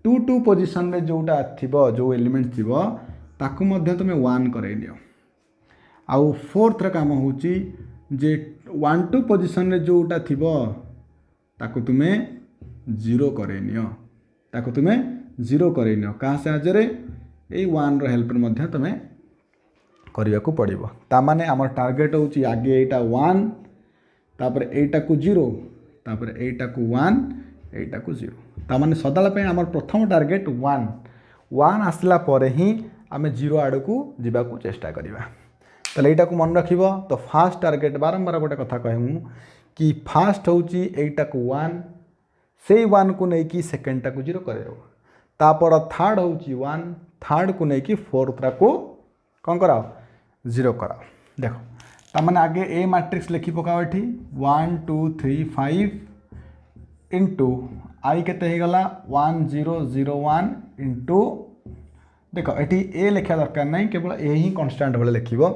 2 2 पोजीशन रे जोटा थिबो जो एलिमेंट थिबो ताकू मध्य तुम 1 करे नियो। आउ फोर्थ रा काम होची जे 1 2 पोजीशन रे जोटा थिबो ताकू तुमे 0 करे नियो, ताकू तुमे 0 करे नियो। का साहाय्य रे ए 1 रो हेल्प मध्य तुमे करिया को पड़िबो। ता माने हमर टार्गेट होची आगे एटा 1 तापर एटा को 0 तापर एटा को 1 एटा को 0। ता माने सदाला पे हमर प्रथम टार्गेट 1 आसला परे ही आमे 0 आड़ को जीवा को चेष्टा करिबा। ताले एटा को मन रखिबो। तो फास्ट टार्गेट बारंबार गोटे कथा कहूँ कि फास्ट होची एटा को 1 से 1 को नहीं कि सेकेंड टा को 0 करे। तापर थर्ड होची 1 थर्ड को नहीं कि फोर्थ टा को कौन कराओ 0 कराओ। देखो तामाने आगे ए मैट्रिक्स लिखि पकाओ एठी 1 2 3 5 इंटू आई केते हे गला 1 0 0 1 इंटू देखो एठी ए लिखा दरकार नहीं, केवल ए ही कांस्टेंट वाले लिखिबो।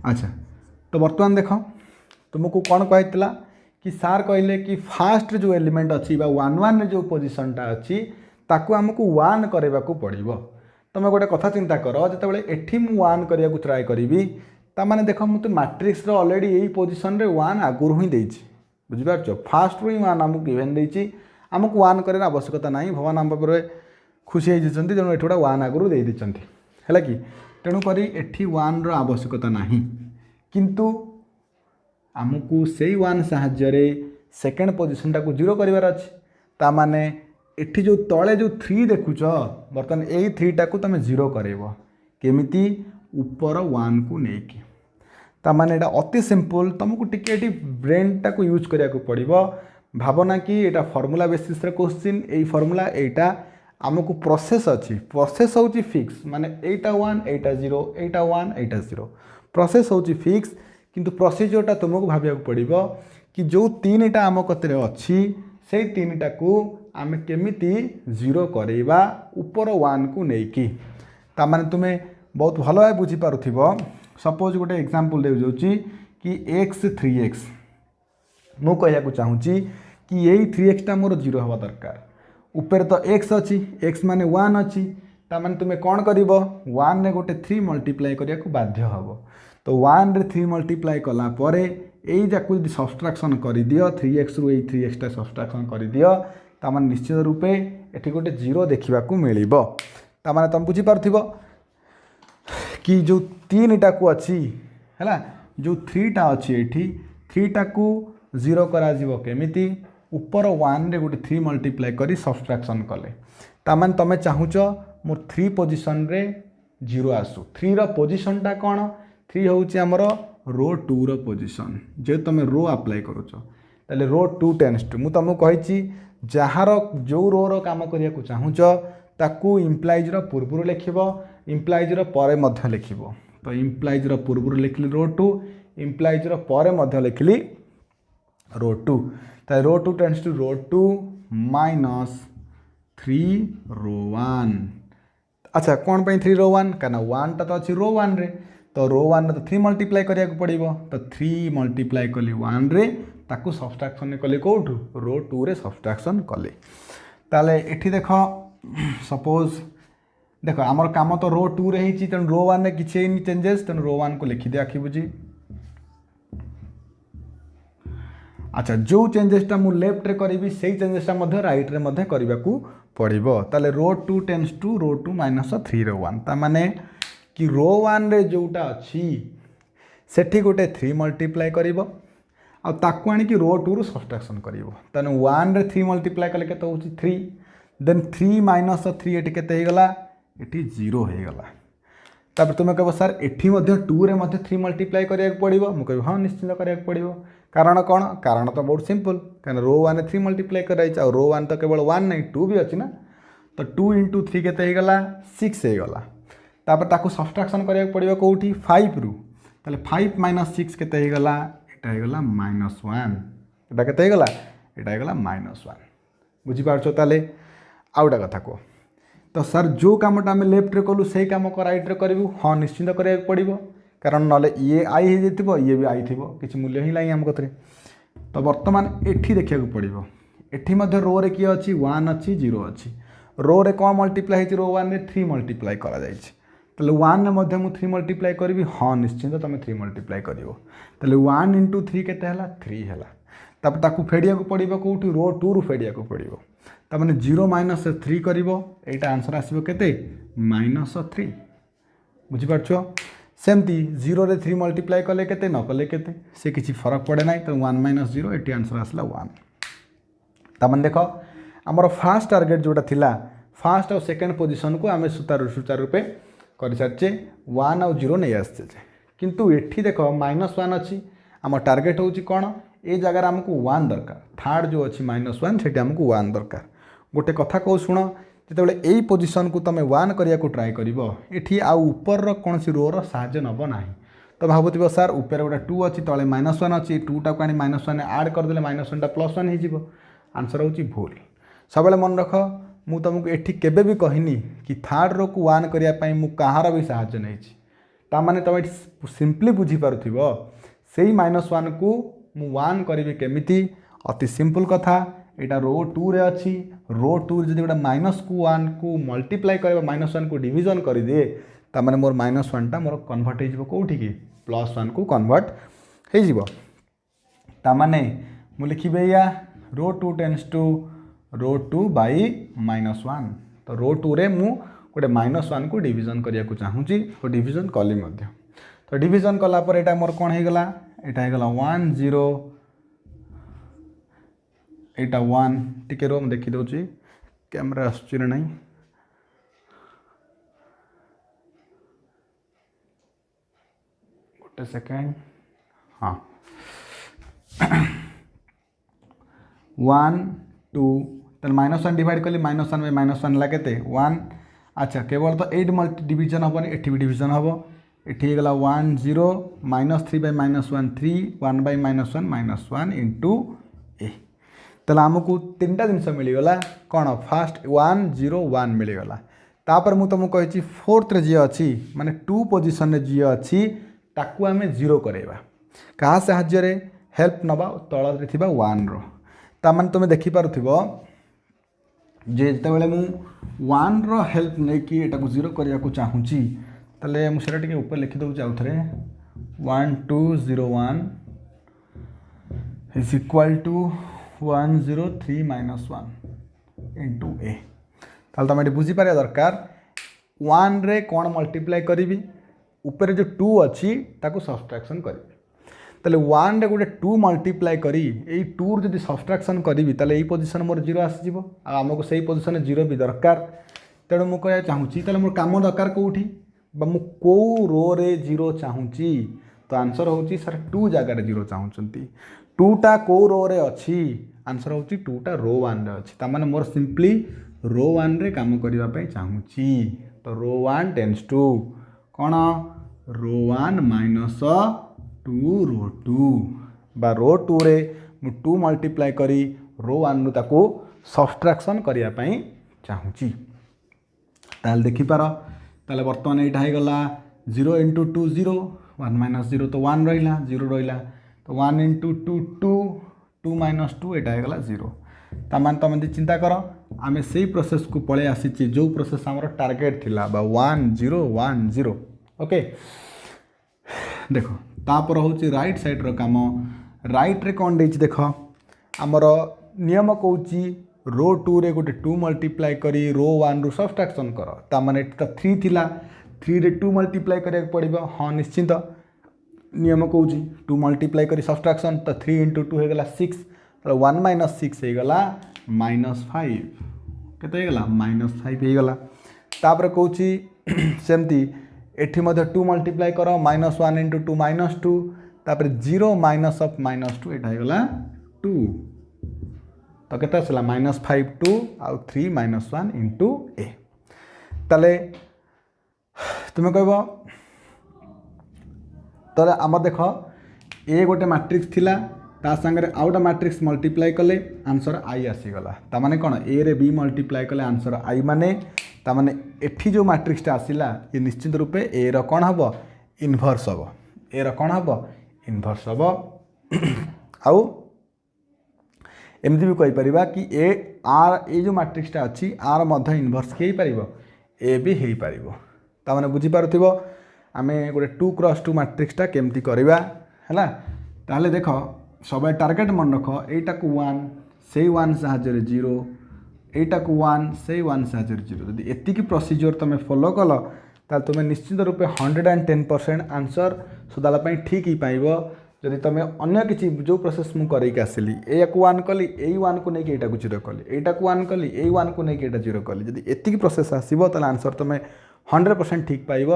अच्छा तो बर्तमान देखो तुमको कौन कहला कि सार कहले कि फास्ट जो एलिमेंट अच्छी 1 1 जो पोजिशनटा अच्छी ताकू आमको 1 करने को पड़ो। तुम गोटे कथा चिंता कर जो एठी मु 1 करने को ट्राए करी ताने देख मुझे मैट्रिक्स ऑलरेडी यही पोजिशन रे 1 आगुरी ही देछि बुझिपार फास्ट रू ही 1 आमको गिवेन देछि आमको 1 करे आवश्यकता नहीं। भगवान आम पाखे खुशी होती तेणु एठी गोटे 1 आगुरी दे देछंती है कि तेणुक एठी 1 रो आवश्यकता नहीं, किंतु आमको से 1 साहाय्य सेकेंड पोजिशन टाक 0 करार अच्छे। ता माने एठी जो तले जो 3 देखुच बर्तमान यही 3 टाक तुम 0 करेब केमिति ऊपर 1 को लेकिन। ता माने एटा अति सिंपल तुमको टिके ब्रेन टाक यूज करिया को पड़िबो। भावना कि एटा फॉर्मूला बेसिस रे क्वेश्चन ए फॉर्मूला एटा आमको प्रोसेस अच्छी प्रोसेस होची फिक्स माने एटा 1 एटा 0 एटा 1 एटा 0 प्रोसेस होची फिक्स, किंतु प्रोसीजरटा तुमको भाविया को पड़िबो कि जो 3टा आम कतरे अच्छी से 3टा को आम केमिति 0 करेबा ऊपर 1 को लेकिन। ता माने तुमे बहुत भल भाव बुझी पारुथिबो। सपोज गोटे एग्जांपल दे जाउची कि x 3x मु कहया को चाहूची कि यही 3x टा मोर 0 हवा दरकार। ऊपर तो x अच्छी x माने 1 अच्छी ता माने तुमे कौन करिवो 1 रे गोटे 3 मल्टीप्लाई करिया को बाध्य हबो। तो 1 रे 3 मल्टीप्लाई कला परे एई जाकु यदि सब्सट्रैक्शन करि दियो 3x रु एई 3x टा सब्सट्रैक्शन करि दियो ता माने निश्चित रूपे एठी गोटे 0 देखिबा को मिलिबो। ता माने तुम बुझी पारथिबो कि जो 3टा को अच्छी हैला जो 3टा अच्छी एठी 3टा को 0 करा जीवो केमिति ऊपर 1 रे गोटे 3 मल्टीप्लाई करी सब्सट्रैक्शन कले। ता माने तमे चाहुच मोर 3 पोजीशन रे 0 आसु। 3 रो पोजीशन टा कोन 3 होउची हमर रो 2 रो पोजीशन जे तमे रो अप्लाई करूछ ताले रो 2 टेंस टू मु तुमको कहिची जहार जो रो रो काम करिया को चाहुच ताकू इम्प्लाइज रो पूर्वरु लिखिबो इम्प्लाइज रो परे मध्य लिखिबो। तो इम्प्लाइज रो पूर्वरु लिखली रो 2 इम्प्लाइज रो परे मध्य लिखली रो 2। तो रो 2 टेंस टू रो 2 माइनस 3 रो 1। अच्छा कौन पे 3 रो 1 कहना 1 टा तो अच्छी रो 1 रे तो रो 1 तो 3 मल्टीप्लाई करिया को पड़िबो। तो 3 मल्टीप्लाई कली 1 रे ताकू सब्सट्रैक्शन कली कोठू रो 2 रे सब्सट्रैक्शन कली। ताले एठी देखो सपोज देखो आमर काम तो रो 2 रे हिची तेन रो 1 रे किछि नि चेंजेस तेन रो 1 को लिखि दे आखि बुझी। अच्छा जो चेंजेसटा मु लेफ्ट रे करिवि सेही चेंजेसटा मध्ये राइट रे मध्ये करिबा को पड़िबो। ताले रो 2 टेंस टू रो 2 माइनस 3 रो 1 ता माने कि रो 1 रे जोटा अच्छी सेठी गोटे 3 मल्टीप्लाई करिवो आ ताकू आनी कि रो 2 रु सब्सट्रैक्शन करिवो। तने 1 रे 3 मल्टीप्लाई कले केते होची 3 देन 3 माइनस 3 एठी केते हे गला एठी 0 हे गला। तापर तुमे कहबो सर एठी मध्ये 2 रे मध्ये 3 मल्टीप्लाई करिया पड़िबो मु कहबो हां निश्चित करिया पड़िबो। कारण कोन कारण तो बहुत सिंपल कारण रो 1 रे 3 मल्टीप्लाई कराई आ रो 1 तो केवल 1 नहीं 2 भी अछि ना। तो 2 इंटू 3 केते हे गला 6 हे गला। तापर ताकू सब्सट्रैक्शन करिया पड़िबो कोठी 5 रु ताले 5 माइनस 6 केते हे गला एटा हे गला -1 एटा केते हे गला एटा हे गला -1 बुझी पारछो। ताले आउडा कथा को तो सर जो कामटा आम लेफ्ट रे कलु से काम को राइट रे करू हाँ निश्चिंत करा पड़ो कारण ना ये आई हो ये भी आई थी किसी मूल्य ही लाइन आम कथरे। तो बर्तमान एठी देखा पड़ो एठी रो रे किए अच्छी 1 अच्छी 0 अच्छी रो रे कौन मल्टीप्लाई होती रो 1 रे 3 मल्टीप्लाई करा जाइछि ताले 1 रे मध्य मु 3 मल्टीप्लाई करबी हाँ निश्चिंत तुम 3 मल्टीप्लाई करिवो ताले 1 × 3 केते हला 3 हला तापर ताकू फेडिया को पड़िबो कोठी रो 2 रु फेडिया को पड़िबो ता माने 0 - 3 करिवो एटा आंसर आसीबो केते -3 बुझि पाछो सेमती 0 रे 3 मल्टीप्लाई कले केते न कले केते से किछि फरक पड़े नाही तो 1 - 0 एटी आंसर आसला 1 ता माने देखो हमर फर्स्ट टारगेट जोटा थिला फर्स्ट और सेकंड पोजीशन को आमे सुचारू रूपे कर सारचे 1 और 0 नहीं आसचे किंतु एठी देखो -1 अछि आम टारगेट होची कोन ए जगह हमको 1 दरकार थर्ड जो अच्छी -1 सेठी हमको 1 दरकार गोटे कथा कहू शुण जितेबाला यही पोजिशन को तुम 1 करिया को ट्राए करिवो एठी आ ऊपर कौन सी रो रो साहाय्य नब ना तो भावुव सर ऊपर गोटे 2 अच्छी तले -1 अच्छी 2 टाक आनी -1 आड करदे -1 टा +1 हो आंसर होची भूल सब मन रख मु तुमको एठी केबे भी कहनी कि थर्ड रो को 1 करिया पई मु कहार भी साहाय्य नहीं ता माने तुम सिंपली बुझी पारुथिबो सेही -1 को मु 1 करिवि केमिति अति सिंपल कथा एटा रो 2 रे अच्छी रो 2 जदि गोटे माइनस को 1 को मल्टीप्लाई करबा -1 को डिवीजन कर दिए ता माने मोर -1 टा मोर कन्वर्ट हो कोठी की +1 को कन्वर्ट हो जिवो ता माने मु लिखिबे या रो 2 टेंड्स टू रो 2 बाई -1 तो रो 2 रे मु गोटे -1 को डिवीजन करिया को चाहूची तो डिवीजन कली मध्य तो डिवीजन कला पर एटा मोर कोन हे गला एटा हे गला 1 0 एटा 1 टिके रो म देखि दोची कैमरा आसुची नहीं गोटे सेकेंड हाँ 1 2 तन -1 डिवाइड कली -1 बाय -1 ला केते 1 अच्छा केवल तो 8 मल्टी डिवीजन हबनी एठी भी डिवीजन हबो एठी गला 1 0 -3 बाय -1 3 1 बाय -1 इनटू ए तला हमको तीनटा जिनस मिली गला कोन फर्स्ट 1 0 1 मिली गला तापर मु तुमको कहिची फोर्थ रे जे अछि माने 2 पोजीशन रे जे अछि ताकू हमें 0 करेबा कहा सहाय्य रे हेल्प नबा तळ रे थिबा 1 रो ता माने तुम देखि पारुथिबो जे जते बेले मु 1 रो हेल्प नै कि एटा को 0 करिया को चाहूची तले मु सेटा टिके ऊपर लिखि दउ जाउ थरे 1 2 0 1 इज इक्वल टू 1 0 3 -1 इनटू ए ताल तुम ये बुझी पारे दरकार 1 रे कौन मल्टीप्लाई करी ऊपर जो 2 अच्छी ताको सब्सट्रैक्शन करी ताले 1 रे गोटे 2 मल्टीप्लाई करी एई 2 जदि सब्सट्रैक्शन करी ताले एई पोजीशन मोर 0 आसी जिवो आ हमको सही पोजीशन 0 भी दरकार तेणु मु कहया चाहूची ताले मोर काम दरकार कोठी बा मु को रो रे 0 चाहूची तो आंसर होची सर 2 जगह रे 0 चाहूचंती 2 टा को रो रे अछि आंसर होची 2 टा रो 1 रे अछि ता माने मोर सिंपली रो 1 रे काम करिवा पई चाहूची तो रो 1 टेंड्स टू कोन रो 1 माइनस 2 रो 2 बा रो 2 रे मु 2 मल्टीप्लाई करी रो 1 नु ताको सब्सट्रैक्शन करिया पई चाहूची ताल देखि पारो ताले वर्तमान एटा हे गला 0 * 2 0 1 - 0 तो 1 रहिला 0 रहिला तो 1 * 2 2 2 - 2 एटा हे गला 0 ता मान तुम चिंता कर आमे सेही प्रोसेस को पळे आसीची जो प्रोसेस हमर टारगेट थिला बा 1 0 1 0 ओके देखो तापर होची राइट साइड रो काम राइट रे कोन देछि देखो हमर नियम कहूची रो 2 रे गोटे 2 मल्टीप्लाई करी रो 1 रु सब्सट्रैक्शन कर ता माने त 3 थिला 3 रे 2 मल्टीप्लाई करिया पड़िबो हां निश्चित नियम कहूची 2 मल्टीप्लाई करी सब्सट्रैक्शन तो 3 * 2 हे गला 6 तो 1 - 6 हे गला -5 केते हे गला -5 हे गला तापर कहूची सेमती एठी मध्ये 2 मल्टीप्लाई करो -1 * 2 -2 तापर 0 - ऑफ -2 एटा हे गला 2 तो केते आसला -5 2 आ 3 -1 इनटू ए तले तुम कहबो तले आम देख ए गोटे मैट्रिक्स थिला ता संगे आउटा मैट्रिक्स मल्टीप्लाई कले आंसर आई आसीगला ता माने कोन ए रे बी मल्टीप्लाई कले आंसर आई माने ता माने एठी जो मैट्रिक्स टा आसीला ये निश्चित रूपे ए रो कोन हबो इनवर्स हबो ए रो कोन हबो इनवर्स हबो आउ एमती भी कहीपर कि ए आर ये जो मैट्रिक्सटा अच्छी आर मध्य इनवर्स किए पार ए भी हो पार ताने बुझीपार आम गोटे 2x2 मैट्रिक्सटा केमती करवा है ताहले देख सब टार्गेट मन रख यटा को 1 से 1 साहाଯ୍ୟ 0 यटा को 1 से 1 साहाଯ୍ୟ 0 जदि एतिकी प्रोसीजर तुम फॉलो कल ताल तुम निश्चित रूपे 110% आंसर सदाला ठीक ही पाइब जदि तुम अन्य किसी जो प्रोसेस मुझे करके आसली या को 1 कली ए 1 को लेकिन एटा को 0 कली एटा को 1 कली ए 1 को लेकिन एटा 0 कली जदि एतिकी प्रोसेस आसब ताल आंसर तुम 100% ठीक पाइब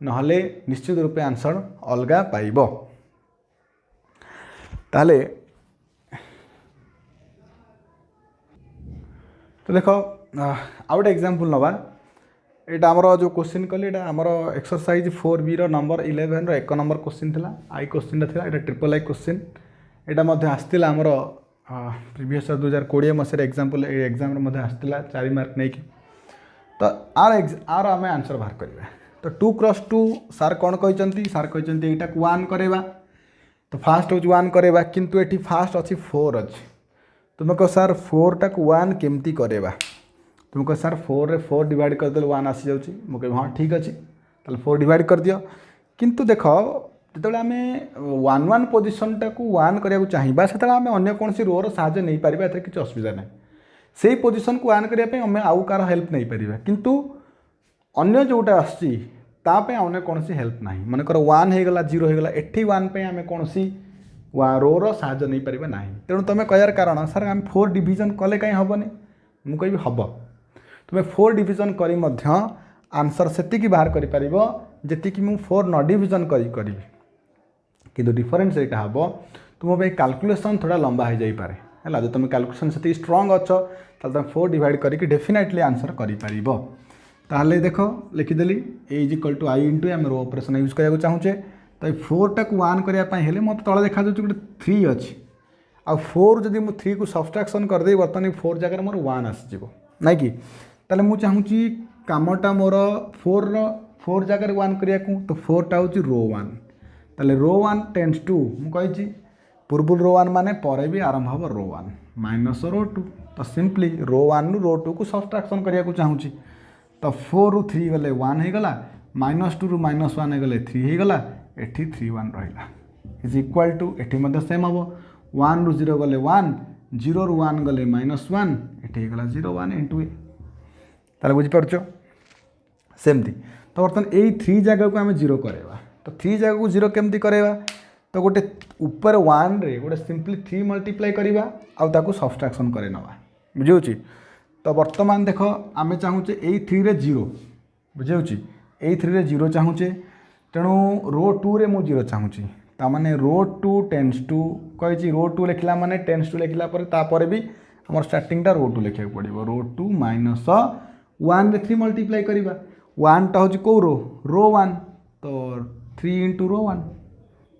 नहले निश्चित रूपे आंसर अलगा पाइब ताले तो देख आउ गोटे एग्जांपल नवा यहाँ आमर जो क्वेश्चन कली आमर एक्सरसाइज 4B नंबर 11 एक नंबर क्वेश्चन थिला आई क्वेश्चन था यहाँ ट्रिपल आई क्वेश्चन यहाँ आसला आमर प्रीवियस 2020 मसीह एग्जांपल एग्जाम आसला 4 मार्क नहीं तो आर आम आंसर बाहर करवा तो 2x2 सार कौन कहते सार कहते यहाँ को 1 करवा तो फास्ट हूँ 1 करवा किंतु ये फास्ट अच्छी 4 अच्छी तुम कह सार 4 टा को 1 केमती करवा तुम कह सार 4 रे 4 डिवाइड करदे 1 आसी जाऊँगी मुझे हाँ ठीक अच्छे ताल 4 डिवाइड कर दियो किंतु देख जो आम 1 पोजिशन टाक 1 करने को चाहिए से आम अगर कौन रोर साहय नहीं पार ए किसी असुविधा ना से पोजिशन को 1 करने आम आउ कार हेल्प नहीं पार किंतु अन्य जोटा आसपाई अन्य कौन हेल्प ना मनकर 1 होगला 0 होगला एटी 1 पे आम कौन रोर साहय नहीं पार ना तेणु तुम कहार कारण सर आम 4 डिविजन कले कहीं हेनी मुझे हम तुम 4 डिविजन करी आंसर से बाहर कर जी मु 4 न डिविजन करी किंतु डिफरेन्स यहाँ हम तुम पे कैलकुलेशन थोड़ा लंबा हो जापे है जो तुम कैलकुलेशन से स्ट्रंग अच्छो तुम 4 डिवाइड करके डेफिनेटली आंसर कर ताहले देख लिखिदेली A is equal to I into आम रो ऑपरेशन यूज करने चाहूचे तो 4 टा को 1 करने मत तले देखा गोटे 3 अच्छी आ 4 जदि मुझे 3 को सब्सट्रैक्शन करदे बर्तमान 4 जगह मोर 1 आसीज ना कि ताले मुझे चाहूँगी कामटा मोर 4 जगह 1 करने तो 4 टा हूँ रो 1 ताले रो 1 टेन्स टू मुझे पूर्व रो 1 माने पर भी आरंभ हम रो 1 माइनस रो 2 तो सिंपली रो 1 रु रो 2 को सब्सट्रैक्शन करने को चाहूँगी तो 4 रु 3 गले 1 होगला -2 रु -1 गले 3 होगला एठी 3 1 रहा इज इक्वाल टू एठी मध्य सेम हम 1 रु 0 गले 1 0 रु 1 गले -1 एठी होगला 0 1 इंटू ए ताले बुझीपार सेमती तो बर्तमान यही 3 जगह को आम 0 करवा तो 3 जगह को 0 केमती करवा तो गोटे ऊपर 1 रे गोटे सिंपली 3 मल्टीप्लाई करवा आउ ताको सब्सट्रैक्शन करे नवा बुझे तो बर्तमान देख आम चाहूचे यही 3 रे 0 बुझे यही 3 रे 0 चाहूचे तेणु रो 2 रे मु 0 चाहूँगी ताने रो 2 टेन्स टू कही रो 2 लिखला माने टेन्स टू लिखला तापर भी आम स्टार्टिंगटा रो 2 लिखा पड़ो रो 2 माइनस 1 रे 3 मल्टीप्लाई करवा 1 टा हूँ कौ रो 1 तो 3 इंटू रो 1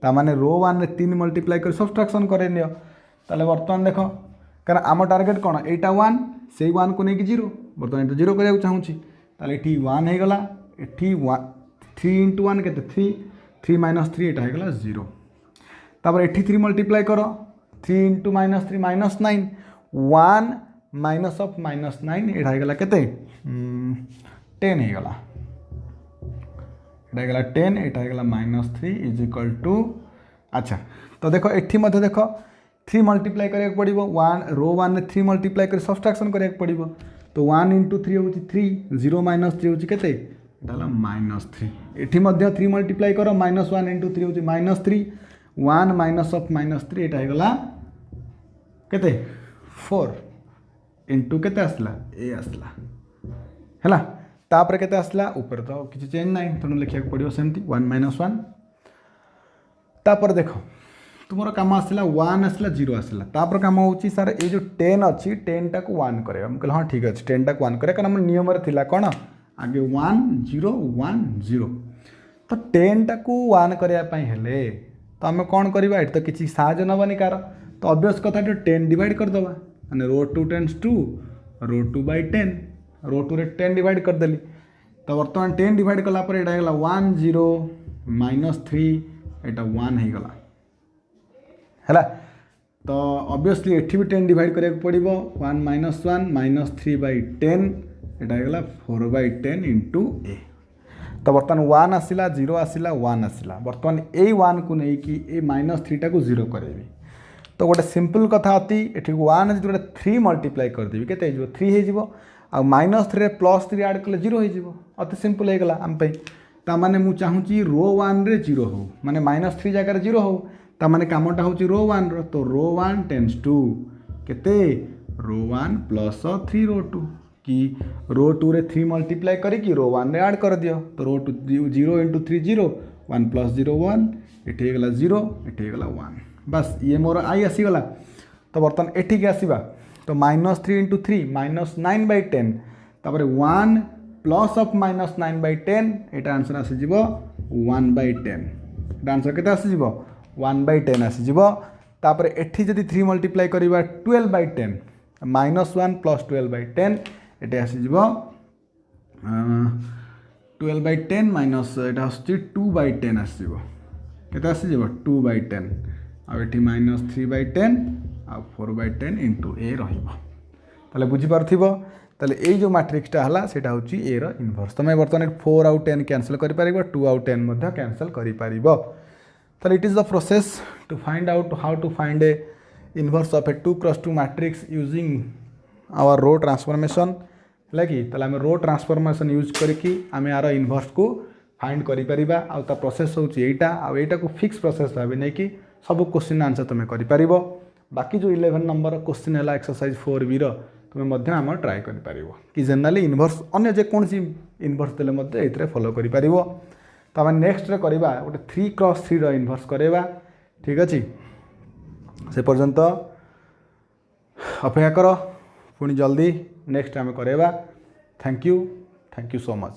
ताने रो 1 रे 3 मल्टीप्लाई कर सब्सट्रैक्शन करे नियो ताले बर्तमान देख कारण आम टार्गेट कौन एटा 1 से 1 को लेकिन 0 बर्तमान ये 0 करने चाहूँगी ताले ये 1 होगला ये 3 इंटू 1 के 3 माइनस 3 यहाँ होगला 0 तापर ये 3 मल्टीप्लाई कर 3 इंटू -3 -9 1 माइनस ऑफ -9 यहाँ होगला के 10 होगला यहाँ होगला 10 यहाँ होगला -3 इज इक्वल टू अच्छा तो देख ये देख 3 मल्टीप्लाई करा पड़ो 1 रो 1 रे 3 मल्टीप्लाई कर सब्सट्रैक्शन करा पड़ो तो 1 इंटू 3 हूँ 3 0 माइनस 3 हूँ के -3 ये 3 मल्टीप्लाई कर -1 इंटू 3 हूँ -3 1 माइनस ऑफ -3 यहाँ होगला के 4 इंटू के आसला ए आसला है तापर के आसला ऊपर तो किसी चेंज ना तेणु लिखा पड़ो सेमती 1 - 1 तापर देख तुम कम आसला 1 आसला 0 आसला तापर कम हो सार ये जो 10 अच्छी 10 टा को 1 करवा मुझे हाँ ठीक अच्छे 10 टा को 1 करें कारण नियम थिला कौन आगे 1 0 1 0 तो 10 टा को 1 करने तो आम कौन करवा ये तो किसी साहय नबानी कार तो ऑब्वियस कथा 10 डिवाइड करदे मैंने रो 2 टेन्स टू रो 2 बाई 10 रो 2 रे 10 डिवाइड करदेली तो बर्तमान 10 डिवाइड कलापर यहाँ होगा 1 0 -3 यहाँ 1 होगला है तो ऑब्वियसली एठी भी 10 डिवाइड करिया पड़िबो 1 माइनस 1 माइनस 3/10 एटा हेगला 4/10 इंटू ए। तो बर्तमान 1 आसिला 0 आसिला 1 आसिला बर्तमान ए 1 को नहीं कि ए -3 टा को 0 करेबी। तो गोटे सिंपल कथा अति एठी 1 जदि गोटे 3 मल्टीप्लाई कर देबी केते हो 3 हे जिवो आ -3 रे +3 ऐड कले 0 हे जिवो अति सिंपल हे गला हम पे। ता माने मु चाहूची रो 1 रे 0 हो माने -3 जगह 0 हो ता माने कामटा होची रो 1 रो। तो रो 1 टेंड्स टू केते रो 1 प्लस 3 रो 2 कि रो 2 रे 3 मल्टीप्लाई करी कि रो 1 रे ऐड कर दियो। तो रो 2 0 इंटू 3 0 1 प्लस 0 1 एठी गला 0 एठी गला 1 बस ये मोर आई आसी गला। तो बर्तन एठी के आसीबा तो -3 इंटू 3 -9/10 तापर 1 प्लस ऑफ -9/10 एटा आंसर आसी जिवो 1/10 एटा आंसर केते आसी जिवो 1/10 आसी जिवो। तापर एठी जदि 3 मल्टीप्लाई करिबा 12/10 -1 प्लस 12/10 एटा आसी जिवो 12/10 माइनस एटा आसी 2/10 आसी जिवो केते आसी जिवो 2/10 आ एठी -3/10 आ 4/10 इंटू ए रहिबो। ताले बुझी पारथिबो ताले ए जो मैट्रिक्सटा हला सेटा होची ए रो इनवर्स। तमे बर्तमान 4 आउट 10 कैंसिल करि पारिबो 2 आउट 10 मध्ये कैंसिल करि पारिबो। ताले it is the process to find out how to find A inverse of A 2x2 matrix using our row transformation लगी। ताले हम रो ट्रांसफॉर्मेशन यूज करके आम यार इनवर्स को फाइंड करि परिबा। आ ता प्रोसेस होची एटा आ एटा को फिक्स प्रोसेस भाबे नै कि सब क्वेश्चन आंसर तुम करि पारिबो। बाकी जो 11 नंबर क्वेश्चन है एक्सरसाइज 4b रो तुम आम ट्राए कर कि जनरली इनवर्स अन्य जेकोसी इनवर्स देले ये फॉलो कर पारिबो। तो आम नेक्स्ट करवा गोटे 3x3 रो इनवर्स करवा ठीक अच्छे से पर्यंत अपेक्षा कर पुणी जल्दी नेक्स्ट आम करवा। Thank you so much.